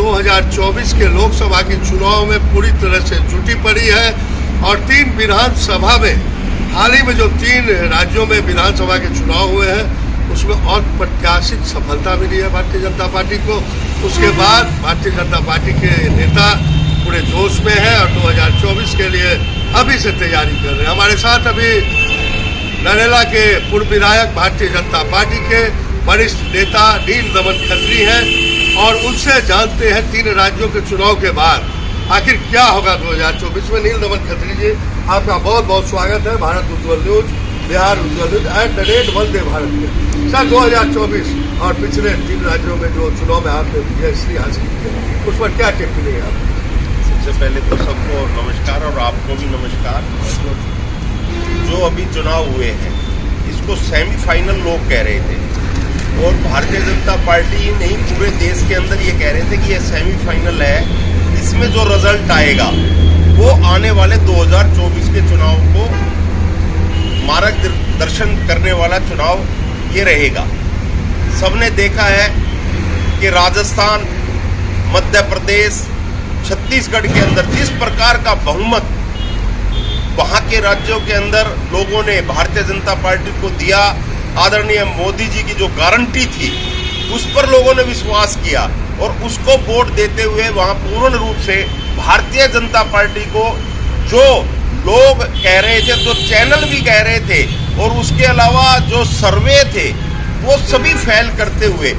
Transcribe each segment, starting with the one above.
2024 के लोकसभा के चुनाव में पूरी तरह से जुटी पड़ी है और 3 विधानसभा में हाल ही में जो 3 राज्यों में विधानसभा के चुनाव हुए हैं उसमें अप्रत्याशित सफलता मिली है भारतीय जनता पार्टी को। उसके बाद भारतीय जनता पार्टी के नेता पूरे जोश में है और 2024 के लिए अभी से तैयारी कर रहे हैं। हमारे साथ अभी नरेला के पूर्व विधायक भारतीय जनता पार्टी के वरिष्ठ नेता नील दमन खत्री हैं और उनसे जानते हैं 3 राज्यों के चुनाव के बाद आखिर क्या होगा 2024 में। नील दमन खत्री जी, आपका बहुत बहुत स्वागत है Bharat Ujjwal news, Bihar Ujjwal news and the red Vande Bharat में। सर 2024 और पिछले 3 राज्यों में जो चुनाव में आपने विजय हासिल की उस पर क्या टिप्पणी है आप? सबसे पहले तो सबको नमस्कार और आपको भी नमस्कार। जो अभी चुनाव हुए हैं इसको सेमीफाइनल लोग कह रहे थे और भारतीय जनता पार्टी नहीं पूरे देश के अंदर ये कह रहे थे कि ये सेमीफाइनल है, इसमें जो रिजल्ट आएगा वो आने वाले 2024 के चुनाव को मार्गदर्शन करने वाला चुनाव ये रहेगा। सबने देखा है कि राजस्थान, मध्य प्रदेश, छत्तीसगढ़ के अंदर जिस प्रकार का बहुमत वहां के राज्यों के अंदर लोगों ने भारतीय जनता पार्टी को दिया, आदरणीय मोदी जी की जो गारंटी थी उस पर लोगों ने विश्वास किया और उसको वोट देते हुए वहां पूर्ण रूप से भारतीय जनता पार्टी को जो लोग कह रहे थे, जो चैनल भी कह रहे थे और उसके अलावा जो सर्वे थे वो सभी फेल करते हुए,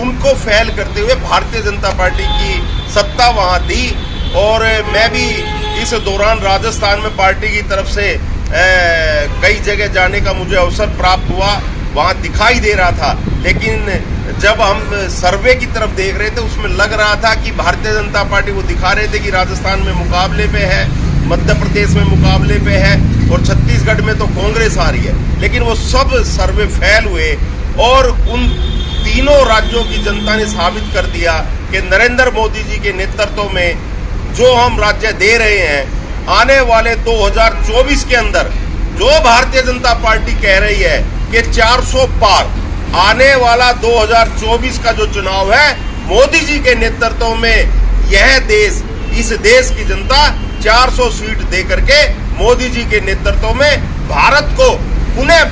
उनको फेल करते हुए भारतीय जनता पार्टी की सत्ता वहां थी। और मैं भी इस दौरान राजस्थान में पार्टी की तरफ से कई जगह जाने का मुझे अवसर प्राप्त हुआ, वहां दिखाई दे रहा था। लेकिन जब हम सर्वे की तरफ देख रहे थे उसमें लग रहा था कि भारतीय जनता पार्टी वो दिखा रहे थे कि राजस्थान में मुकाबले पे है, मध्य प्रदेश में मुकाबले पे है और छत्तीसगढ़ में तो कांग्रेस आ रही है। लेकिन वो सब सर्वे फेल हुए और उन तीनों राज्यों की जनता ने साबित कर दिया कि नरेंद्र मोदी जी के नेतृत्व में जो हम राज्य दे रहे हैं, आने वाले 2024 के अंदर जो भारतीय जनता पार्टी कह रही है कि 400 पार, आने वाला 2024 का जो चुनाव है मोदी जी के नेतृत्व में यह देश, इस देश की जनता 400 सीट दे करके मोदी जी के नेतृत्व में भारत को पुनः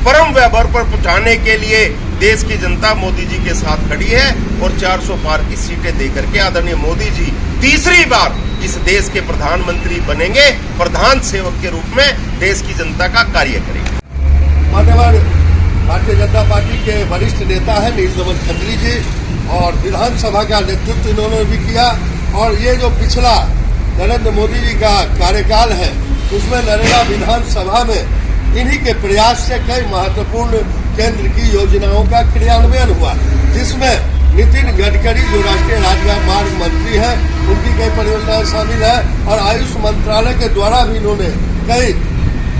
परम वैभव पर पहुंचाने के लिए देश की जनता मोदी जी के साथ खड़ी है और 400 पार की सीटें देकर के आदरणीय मोदी जी तीसरी बार इस देश के प्रधानमंत्री बनेंगे, प्रधान सेवक के रूप में देश की जनता का कार्य करेंगे। मान्यवर भारतीय जनता पार्टी के वरिष्ठ नेता है नील दमन खत्री जी और विधानसभा का नेतृत्व इन्होंने भी किया और ये जो पिछला नरेंद्र मोदी जी का कार्यकाल है उसमें नरेला विधानसभा में इन्हीं के प्रयास से कई महत्वपूर्ण केंद्र की योजनाओं का क्रियान्वयन हुआ, जिसमें नितिन गडकरी जो राष्ट्रीय राजमार्ग मंत्री हैं उनकी कई परियोजनाएं शामिल है और आयुष मंत्रालय के द्वारा भी इन्होंने कई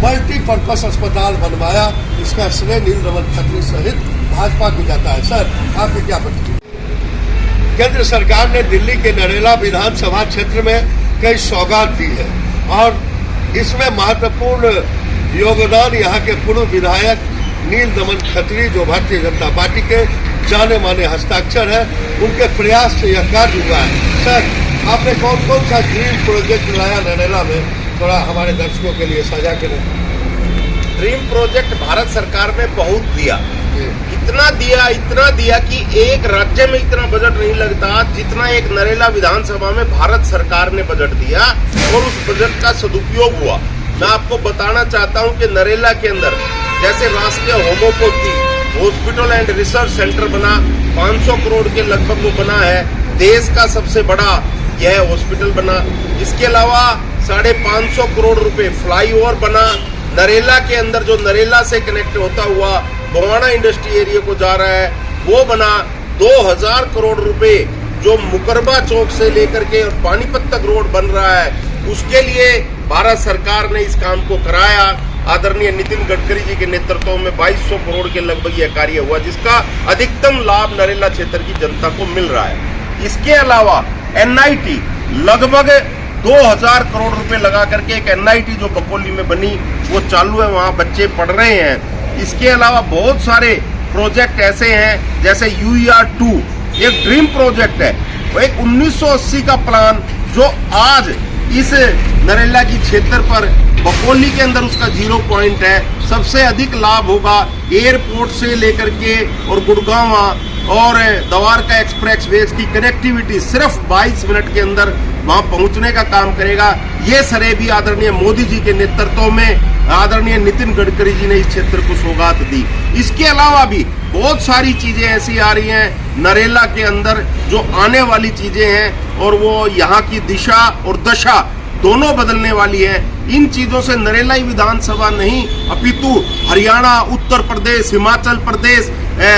मल्टीपर्पज अस्पताल बनवाया। इसका श्रेय नील दमन खत्री सहित भाजपा को जाता है। सर आपकी क्या प्रतिक्रिया? केंद्र सरकार ने दिल्ली के नरेला विधानसभा क्षेत्र में कई सौगात दी है और इसमें महत्वपूर्ण योगदान यहाँ के पूर्व विधायक नील दमन खत्री जो भारतीय जनता पार्टी के जाने माने हस्ताक्षर है, उनके प्रयास से यह कार्य हुआ है। सर आपने कौन कौन सा ड्रीम प्रोजेक्ट लाया नरेला में, थोड़ा हमारे दर्शकों के लिए साझा करें। ड्रीम प्रोजेक्ट भारत सरकार में बहुत दिया, इतना दिया कि एक राज्य में इतना बजट नहीं लगता जितना एक नरेला विधानसभा में भारत सरकार ने बजट दिया और उस बजट का सदुपयोग हुआ। मैं आपको बताना चाहता हूं कि नरेला के अंदर जैसे राष्ट्रीय homeopathy hospital and research centre बना, 500 करोड़ के लगभग वो बना है, देश का सबसे बड़ा यह हॉस्पिटल बना। इसके अलावा 550 करोड़ रुपए फ्लाईओवर बना। नरेला के अंदर जो नरेला से कनेक्ट होता हुआ बवाना इंडस्ट्री एरिया को जा रहा है वो बना। 2000 करोड़ रुपए जो मुकरबा चौक से लेकर के और पानीपत तक रोड बन रहा है उसके लिए भारत सरकार ने इस काम को कराया। आदरणीय नितिन गडकरी जी के नेतृत्व में 2200 करोड़ के लगभग यह कार्य हुआ, जिसका अधिकतम लाभ नरेला क्षेत्र की जनता को मिल रहा है। इसके अलावा एनआईटी लगभग 2000 करोड़ रुपए लगा करके एक एनआईटी जो बकोली में बनी वो चालू है, वहां बच्चे पढ़ रहे हैं। इसके अलावा बहुत सारे प्रोजेक्ट ऐसे हैं जैसे UER2 एक ड्रीम प्रोजेक्ट है। एक 1980 का प्लान जो आज इस नरेला की क्षेत्र पर बकोली के अंदर उसका 0 पॉइंट है। सबसे अधिक लाभ होगा एयरपोर्ट से लेकर के और गुड़गांव और द्वारका एक्सप्रेस वे की कनेक्टिविटी सिर्फ 22 मिनट के अंदर वहां पहुंचने का काम करेगा। ये सरे भी आदरणीय मोदी जी के नेतृत्व में आदरणीय नितिन गडकरी जी ने इस क्षेत्र को सौगात दी। इसके अलावा भी बहुत सारी चीजें ऐसी आ रही हैं नरेला के अंदर जो आने वाली चीजें हैं और वो यहाँ की दिशा और दशा दोनों बदलने वाली है। इन चीजों से नरेला ही विधानसभा नहीं अपितु हरियाणा, उत्तर प्रदेश, हिमाचल प्रदेश,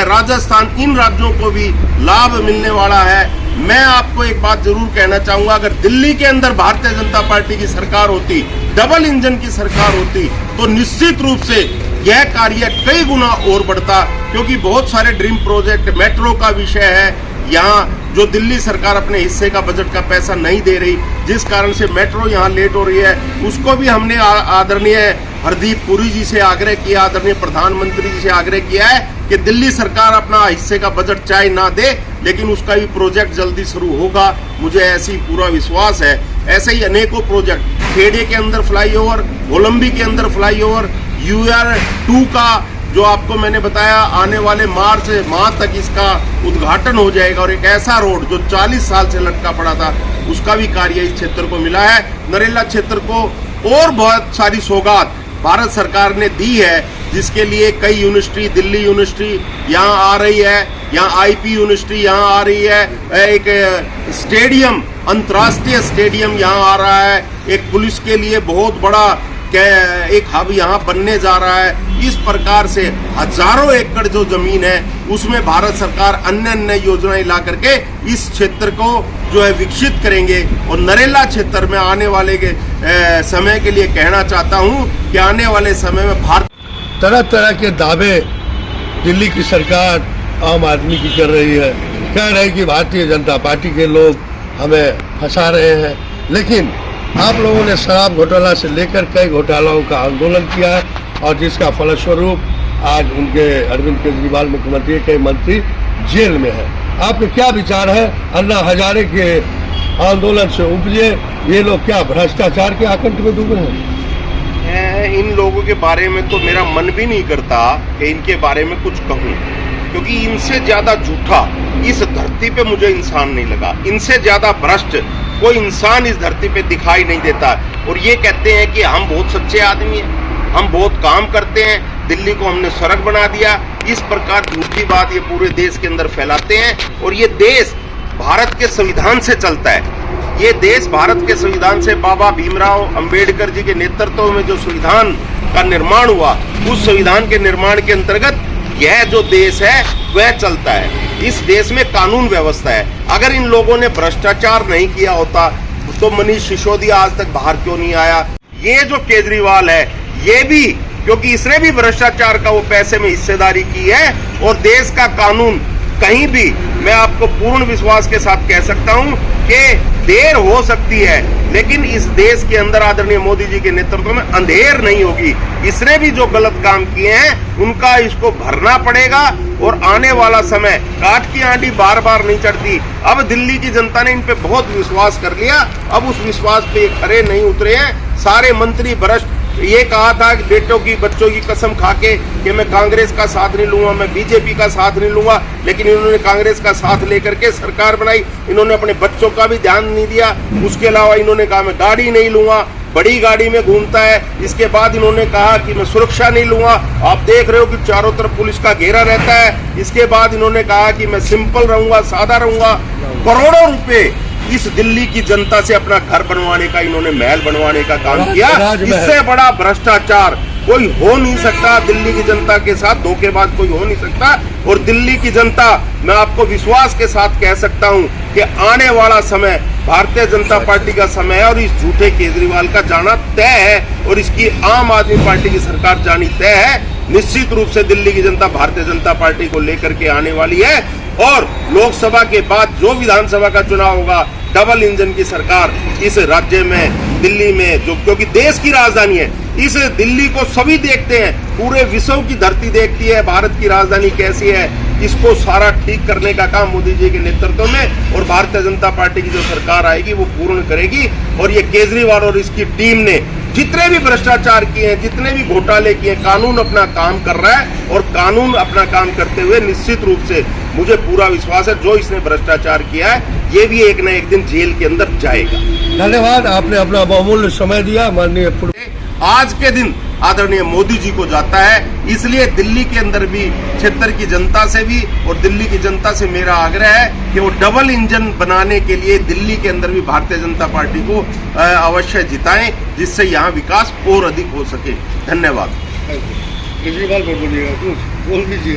राजस्थान, इन राज्यों को भी लाभ मिलने वाला है। मैं आपको एक बात जरूर कहना चाहूंगा, अगर दिल्ली के अंदर भारतीय जनता पार्टी की सरकार होती, डबल इंजन की सरकार होती, तो निश्चित रूप से यह कार्य कई गुना और बढ़ता, क्योंकि बहुत सारे ड्रीम प्रोजेक्ट, मेट्रो का विषय है, यहाँ जो दिल्ली सरकार अपने हिस्से का बजट का पैसा नहीं दे रही, जिस कारण से मेट्रो यहाँ लेट हो रही है, उसको भी हमने आदरणीय हरदीप पुरी जी से आग्रह किया, आदरणीय प्रधानमंत्री जी से आग्रह किया है कि दिल्ली सरकार अपना हिस्से का बजट चाहे ना दे, लेकिन उसका भी प्रोजेक्ट जल्दी शुरू होगा। मुझे ऐसी पूरा विश्वास है। ऐसे ही अनेकों प्रोजेक्ट, खेड़े के अंदर फ्लाईओवर, कोलंबी के अंदर फ्लाईओवर, UR2 का जो आपको मैंने बताया आने वाले मार्च माह तक इसका उद्घाटन हो जाएगा, और एक ऐसा रोड जो 40 साल से लटका पड़ा था उसका भी कार्य इस क्षेत्र को मिला है। नरेला क्षेत्र को और बहुत सारी सौगात भारत सरकार ने दी है, जिसके लिए कई यूनिवर्सिटी, दिल्ली यूनिवर्सिटी यहाँ आ रही है, यहाँ IP यूनिवर्सिटी यहाँ आ रही है, एक स्टेडियम, अंतर्राष्ट्रीय स्टेडियम यहाँ आ रहा है, एक पुलिस के लिए बहुत बड़ा एक हब यहाँ बनने जा रहा है। इस प्रकार से हजारों एकड़ जो जमीन है उसमें भारत सरकार अन्य अन्य योजनाएं ला करके इस क्षेत्र को जो है विकसित करेंगे। और नरेला क्षेत्र में आने वाले के समय के लिए कहना चाहता हूँ कि आने वाले समय में भारत तरह तरह के दावे दिल्ली की सरकार आम आदमी की कर रही है, कह रहे हैं कि भारतीय जनता पार्टी के लोग हमें फंसा रहे हैं, लेकिन आप लोगों ने शराब घोटाला से लेकर कई घोटालाओं का आंदोलन किया है, और जिसका फलस्वरूप आज उनके अरविंद केजरीवाल मुख्यमंत्री, कई मंत्री जेल में है। आपके क्या विचार है? अन्ना हजारे के आंदोलन से उपजे ये लोग क्या भ्रष्टाचार के आकंठ में डूबे हैं? इन लोगों के बारे में तो मेरा मन भी नहीं करता कि इनके बारे में कुछ कहूँ, क्योंकि इनसे ज्यादा झूठा इस धरती पे मुझे इंसान नहीं लगा। इनसे ज्यादा भ्रष्ट कोई इंसान इस धरती पे दिखाई नहीं देता। और ये कहते हैं कि हम बहुत सच्चे आदमी हैं, हम बहुत काम करते हैं, दिल्ली को हमने सड़क बना दिया। इस प्रकार झूठी बात ये पूरे देश के अंदर फैलाते हैं। और ये देश भारत के संविधान से चलता है। ये देश भारत के संविधान से, बाबा भीमराव अंबेडकर जी के नेतृत्व में जो संविधान का निर्माण हुआ, उस संविधान के निर्माण के अंतर्गत यह जो देश है वह चलता है। इस देश में कानून व्यवस्था है। अगर इन लोगों ने भ्रष्टाचार नहीं किया होता तो मनीष सिसोदिया आज तक बाहर क्यों नहीं आया? ये जो केजरीवाल है ये भी, क्योंकि इसने भी भ्रष्टाचार का वो पैसे में हिस्सेदारी की है। और देश का कानून कहीं भी, मैं आपको पूर्ण विश्वास के साथ कह सकता हूं कि देर हो सकती है, लेकिन इस देश के अंदर आदरणीय मोदी जी के नेतृत्व में अंधेर नहीं होगी। इसने भी जो गलत काम किए हैं उनका इसको भरना पड़ेगा। और आने वाला समय, काठ की आंधी बार बार नहीं चढ़ती। अब दिल्ली की जनता ने इन पे बहुत विश्वास कर लिया, अब उस विश्वास पे खरे नहीं उतरे हैं। सारे मंत्री भ्रष्ट। ये कहा था कि बेटों की, बच्चों की कसम खा के कि मैं कांग्रेस का साथ नहीं लूंगा, मैं बीजेपी का साथ नहीं लूंगा, लेकिन इन्होंने कांग्रेस का साथ लेकर के सरकार बनाई। इन्होंने अपने बच्चों का भी ध्यान नहीं दिया। उसके अलावा इन्होंने कहा मैं गाड़ी नहीं लूंगा, बड़ी गाड़ी में घूमता है। इसके बाद इन्होंने कहा कि मैं सुरक्षा नहीं लूंगा, आप देख रहे हो कि चारों तरफ पुलिस का घेरा रहता है। इसके बाद इन्होंने कहा कि मैं सिंपल रहूंगा, सादा रहूंगा। करोड़ों रुपए इस दिल्ली की जनता से अपना घर बनवाने का, इन्होंने महल बनवाने का काम किया। इससे बड़ा भ्रष्टाचार कोई हो नहीं सकता। दिल्ली की जनता के साथ धोखेबाज कोई हो नहीं सकता। और दिल्ली की जनता, मैं आपको विश्वास के साथ कह सकता हूं कि आने वाला समय भारतीय जनता पार्टी का समय है, और इस झूठे केजरीवाल का जाना तय है, और इसकी आम आदमी पार्टी की सरकार जानी तय है। निश्चित रूप से दिल्ली की जनता भारतीय जनता पार्टी को लेकर के आने वाली है। और लोकसभा के बाद जो विधानसभा का चुनाव होगा, डबल इंजन की सरकार इस राज्य में, दिल्ली में, जो क्योंकि देश की राजधानी है, इस दिल्ली को सभी देखते हैं, पूरे विश्व की धरती देखती है भारत की राजधानी कैसी है। इसको सारा ठीक करने का काम मोदी जी के नेतृत्व में और भारतीय जनता पार्टी की जो सरकार आएगी वो पूर्ण करेगी। और ये केजरीवाल और इसकी टीम ने जितने भी भ्रष्टाचार किए हैं, जितने भी घोटाले किए, कानून अपना काम कर रहा है और कानून अपना काम करते हुए निश्चित रूप से मुझे पूरा विश्वास है जो इसने भ्रष्टाचार किया है ये भी एक न एक दिन जेल के अंदर जाएगा। धन्यवाद, आपने अपना बहुमूल्य समय दिया। माननीय आज के दिन आदरणीय मोदी जी को जाता है, इसलिए दिल्ली के अंदर भी क्षेत्र की जनता से भी और दिल्ली की जनता से मेरा आग्रह है कि वो डबल इंजन बनाने के लिए दिल्ली के अंदर भी भारतीय जनता पार्टी को अवश्य जिताएं, जिससे यहाँ विकास और अधिक हो सके। धन्यवाद। केजरीवाल बोलिएगा, बोल दीजिए।